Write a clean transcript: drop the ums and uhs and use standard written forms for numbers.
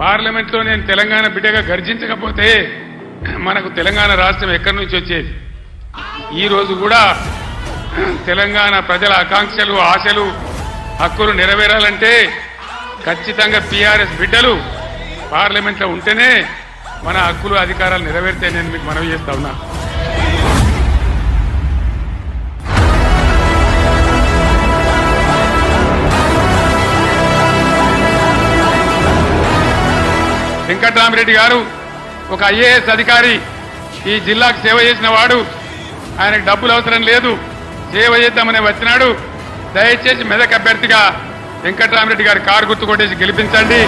పార్లమెంట్లో నేను తెలంగాణ బిడ్డగా గర్జించకపోతే మనకు తెలంగాణ రాష్ట్రం ఎక్కడి నుంచి వచ్చేది? ఈ రోజు కూడా తెలంగాణ ప్రజల ఆకాంక్షలు, ఆశలు, హక్కులు నెరవేరాలంటే ఖచ్చితంగా టీఆర్ఎస్ బిడ్డలు పార్లమెంట్లో ఉంటేనే మన హక్కులు, అధికారాలు నెరవేరితే నేను మీకు మనవి చేస్తా ఉన్నా. వెంకట్రామరెడ్డి గారు ఒక ఐఏఎస్ అధికారి, ఈ జిల్లాకు సేవ చేసిన వాడు. ఆయనకు డబ్బులు అవసరం లేదు, సేవ చేద్దామని వచ్చినాడు. దయచేసి మెదక్ అభ్యర్థిగా వెంకట్రామరెడ్డి గారి కారు గుర్తు కొట్టేసి గెలిపించండి.